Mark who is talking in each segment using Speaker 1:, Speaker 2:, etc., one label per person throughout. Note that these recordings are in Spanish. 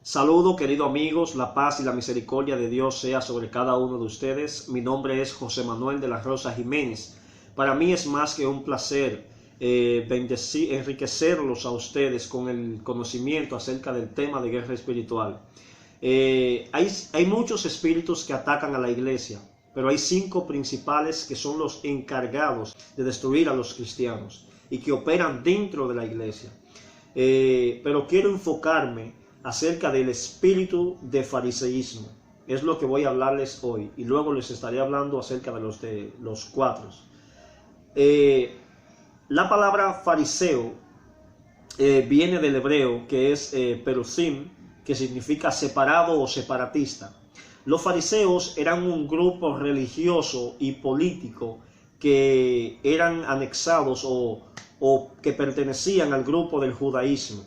Speaker 1: Saludo, queridos amigos, la paz y la misericordia de Dios sea sobre cada uno de ustedes. Mi nombre es José Manuel de la Rosa Jiménez. Para mí es más que un placer enriquecerlos a ustedes con el conocimiento acerca del tema de guerra espiritual. Hay muchos espíritus que atacan a la iglesia, pero hay 5 principales que son los encargados de destruir a los cristianos y que operan dentro de la iglesia. Pero quiero enfocarme acerca del espíritu de fariseísmo. Es lo que voy a hablarles hoy y luego les estaré hablando acerca de los 4. La palabra fariseo viene del hebreo, que es perusim, que significa separado o separatista. Los fariseos eran un grupo religioso y político que eran anexados o que pertenecían al grupo del judaísmo.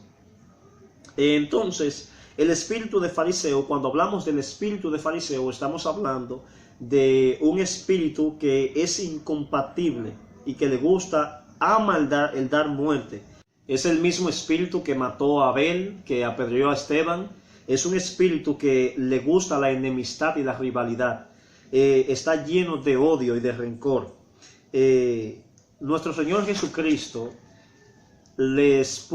Speaker 1: Entonces, el espíritu de fariseo, cuando hablamos del espíritu de fariseo, estamos hablando de un espíritu que es incompatible y que le gusta, ama el dar muerte. Es el mismo espíritu que mató a Abel, que apedreó a Esteban. Es un espíritu que le gusta la enemistad y la rivalidad. Está lleno de odio y de rencor. Nuestro Señor Jesucristo les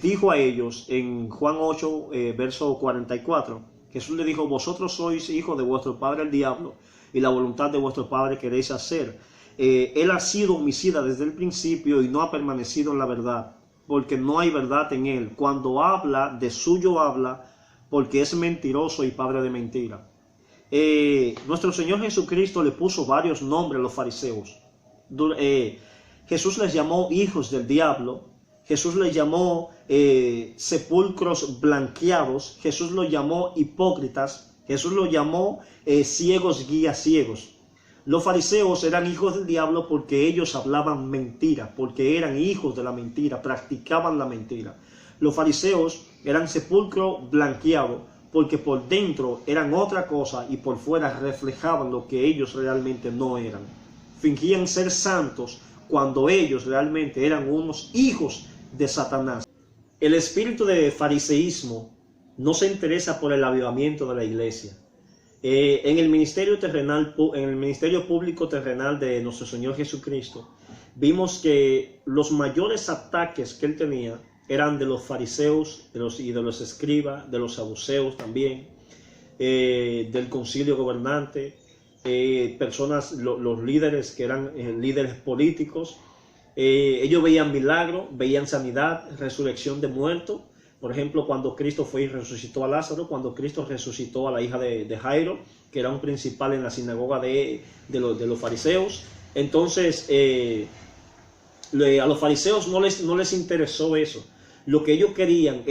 Speaker 1: dijo a ellos en Juan 8, verso 44, Jesús le dijo: vosotros sois hijos de vuestro padre el diablo, y la voluntad de vuestro padre queréis hacer. Él ha sido homicida desde el principio y no ha permanecido en la verdad, porque no hay verdad en él. Cuando habla, de suyo habla, porque es mentiroso y padre de mentira. Nuestro Señor Jesucristo le puso varios nombres a los fariseos. Jesús les llamó hijos del diablo. Jesús les llamó sepulcros blanqueados. Jesús los llamó hipócritas. Jesús los llamó ciegos guías ciegos. Los fariseos eran hijos del diablo porque ellos hablaban mentira, porque eran hijos de la mentira, practicaban la mentira. Los fariseos eran sepulcro blanqueado porque por dentro eran otra cosa y por fuera reflejaban lo que ellos realmente no eran. Fingían ser santos cuando ellos realmente eran unos hijos de Satanás. El espíritu de fariseísmo no se interesa por el avivamiento de la iglesia. En el ministerio público terrenal de nuestro Señor Jesucristo, vimos que los mayores ataques que él tenía eran de los fariseos y de los escribas, de los saduceos también, del concilio gobernante, los líderes que eran líderes políticos. Ellos veían milagros, veían sanidad, resurrección de muertos. Por ejemplo, cuando Cristo fue y resucitó a Lázaro, cuando Cristo resucitó a la hija de Jairo, que era un principal en la sinagoga de los fariseos. Entonces, a los fariseos no les interesó eso. Lo que ellos querían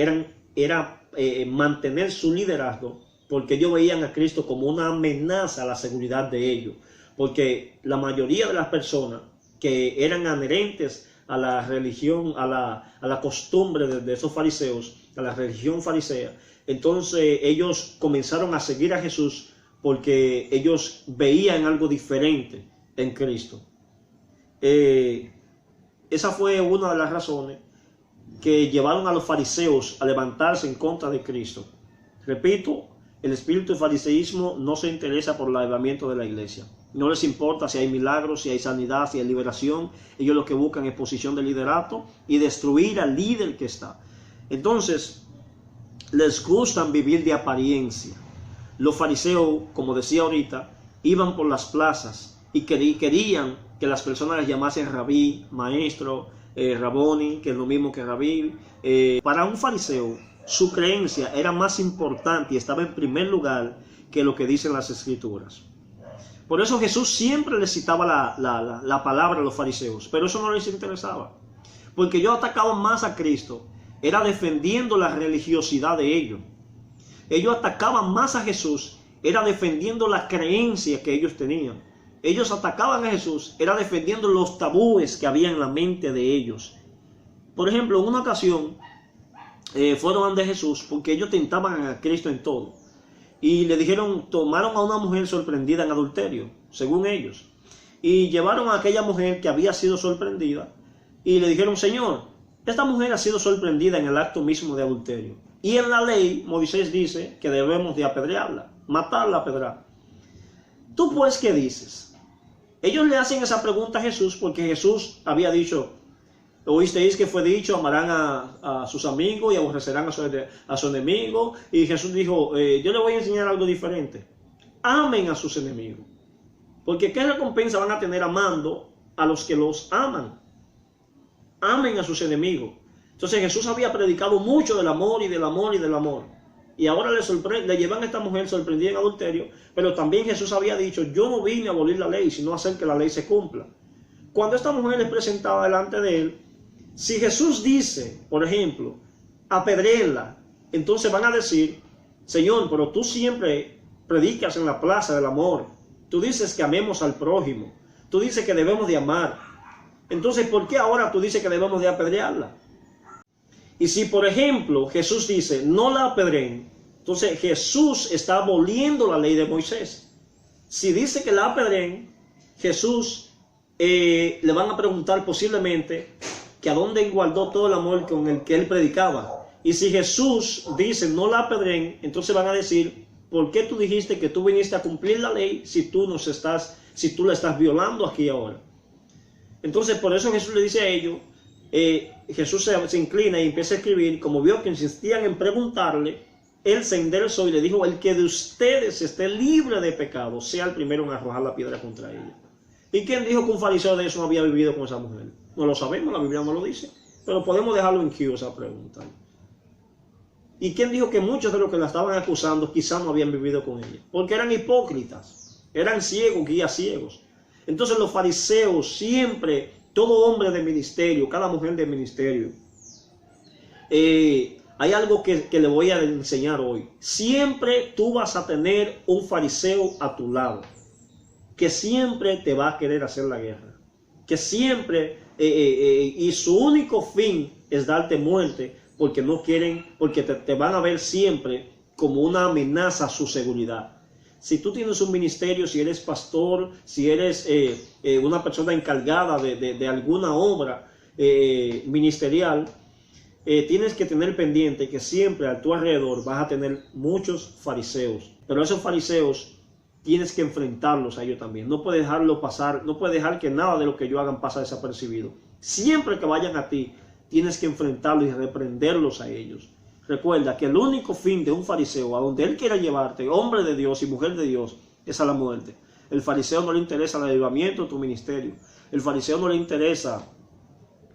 Speaker 1: era mantener su liderazgo, porque ellos veían a Cristo como una amenaza a la seguridad de ellos. Porque la mayoría de las personas que eran adherentes a la religión, a la costumbre de esos fariseos, a la religión farisea, entonces ellos comenzaron a seguir a Jesús porque ellos veían algo diferente en Cristo. Esa fue una de las razones que llevaron a los fariseos a levantarse en contra de Cristo. Repito, el espíritu de fariseísmo no se interesa por el avivamiento de la iglesia. No les importa si hay milagros, si hay sanidad, si hay liberación. Ellos lo que buscan es posición de liderato y destruir al líder que está. Entonces, les gustan vivir de apariencia. Los fariseos, como decía ahorita, iban por las plazas y querían que las personas les llamasen rabí, maestro, raboni, que es lo mismo que rabí. Para un fariseo, su creencia era más importante y estaba en primer lugar que lo que dicen las escrituras. Por eso Jesús siempre les citaba la palabra a los fariseos, pero eso no les interesaba. Porque ellos atacaban más a Cristo, era defendiendo la religiosidad de ellos. Ellos atacaban más a Jesús, era defendiendo la creencia que ellos tenían. Ellos atacaban a Jesús, era defendiendo los tabúes que había en la mente de ellos. Por ejemplo, en una ocasión, fueron ante Jesús porque ellos tentaban a Cristo en todo. Y le dijeron, tomaron a una mujer sorprendida en adulterio, según ellos. Y llevaron a aquella mujer que había sido sorprendida y le dijeron: Señor, esta mujer ha sido sorprendida en el acto mismo de adulterio. Y en la ley, Moisés dice que debemos de apedrearla, matarla a pedrar. ¿Tú pues qué dices? Ellos le hacen esa pregunta a Jesús porque Jesús había dicho, oísteis que fue dicho, amarán a sus amigos y aborrecerán a su enemigo. Y Jesús dijo, yo les voy a enseñar algo diferente. Amen a sus enemigos. Porque ¿qué recompensa van a tener amando a los que los aman? Amen a sus enemigos. Entonces Jesús había predicado mucho del amor y del amor y del amor. Y ahora le llevan a esta mujer sorprendida en adulterio. Pero también Jesús había dicho, yo no vine a abolir la ley, sino a hacer que la ley se cumpla. Cuando esta mujer es presentada delante de él, si Jesús dice, por ejemplo, apedréenla, entonces van a decir, Señor, pero tú siempre predicas en la plaza del amor. Tú dices que amemos al prójimo. Tú dices que debemos de amar. Entonces, ¿por qué ahora tú dices que debemos de apedrearla? Y si, por ejemplo, Jesús dice, no la apedreen, entonces Jesús está aboliendo la ley de Moisés. Si dice que la apedreen, Jesús le van a preguntar posiblemente que a dónde guardó todo el amor con el que él predicaba. Y si Jesús dice, no la apedreen, entonces van a decir, ¿por qué tú dijiste que tú viniste a cumplir la ley si tú la estás violando aquí ahora? Entonces, por eso Jesús le dice a ellos, Jesús se inclina y empieza a escribir, como vio que insistían en preguntarle, él se enderezó y le dijo, el que de ustedes esté libre de pecado, sea el primero en arrojar la piedra contra ella. ¿Y quién dijo que un fariseo de eso no había vivido con esa mujer? No lo sabemos, la Biblia no lo dice, pero podemos dejarlo en queue esa pregunta. ¿Y quién dijo que muchos de los que la estaban acusando quizás no habían vivido con ella? Porque eran hipócritas, eran ciegos, guías ciegos. Entonces los fariseos siempre, todo hombre de ministerio, cada mujer de ministerio, hay algo que le voy a enseñar hoy. Siempre tú vas a tener un fariseo a tu lado, que siempre te va a querer hacer la guerra, que siempre, y su único fin es darte muerte, porque no quieren, porque te van a ver siempre como una amenaza a su seguridad. Si tú tienes un ministerio, si eres pastor, si eres una persona encargada de alguna obra ministerial, tienes que tener pendiente que siempre a tu alrededor vas a tener muchos fariseos. Pero esos fariseos tienes que enfrentarlos a ellos también. No puedes dejarlo pasar, no puedes dejar que nada de lo que ellos hagan pase desapercibido. Siempre que vayan a ti, tienes que enfrentarlos y reprenderlos a ellos. Recuerda que el único fin de un fariseo, a donde él quiera llevarte, hombre de Dios y mujer de Dios, es a la muerte. El fariseo no le interesa el avivamiento de tu ministerio. El fariseo no le interesa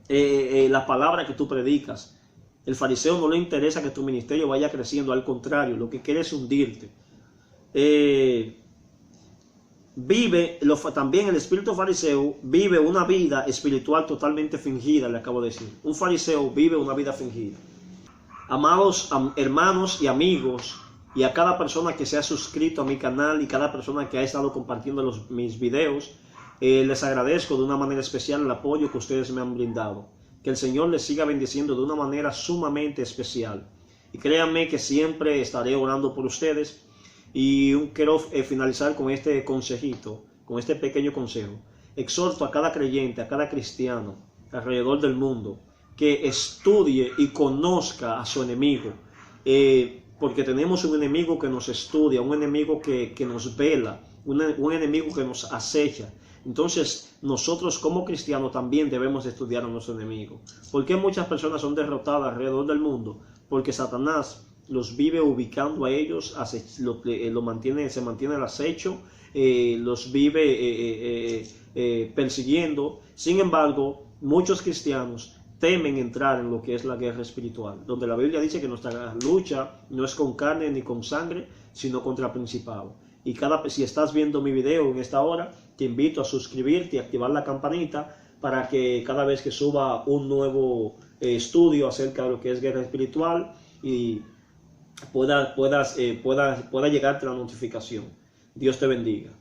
Speaker 1: la palabra que tú predicas. El fariseo no le interesa que tu ministerio vaya creciendo. Al contrario, lo que quiere es hundirte. También el espíritu fariseo vive una vida espiritual totalmente fingida, le acabo de decir. Un fariseo vive una vida fingida. Amados hermanos y amigos, y a cada persona que se ha suscrito a mi canal y cada persona que ha estado compartiendo mis videos, les agradezco de una manera especial el apoyo que ustedes me han brindado. Que el Señor les siga bendiciendo de una manera sumamente especial. Y créanme que siempre estaré orando por ustedes. Y quiero finalizar con este consejito, con este pequeño consejo. Exhorto a cada creyente, a cada cristiano alrededor del mundo, que estudie y conozca a su enemigo, porque tenemos un enemigo que nos estudia, un enemigo que nos vela, un enemigo que nos acecha. Entonces nosotros como cristianos también debemos estudiar a nuestro enemigo. ¿Por qué muchas personas son derrotadas alrededor del mundo? Porque Satanás los vive ubicando a ellos, se mantiene el acecho, los vive persiguiendo. Sin embargo, muchos cristianos temen entrar en lo que es la guerra espiritual, donde la Biblia dice que nuestra lucha no es con carne ni con sangre, sino contra principados. Y si estás viendo mi video en esta hora, te invito a suscribirte y activar la campanita para que cada vez que suba un nuevo estudio acerca de lo que es guerra espiritual y pueda llegarte la notificación. Dios te bendiga.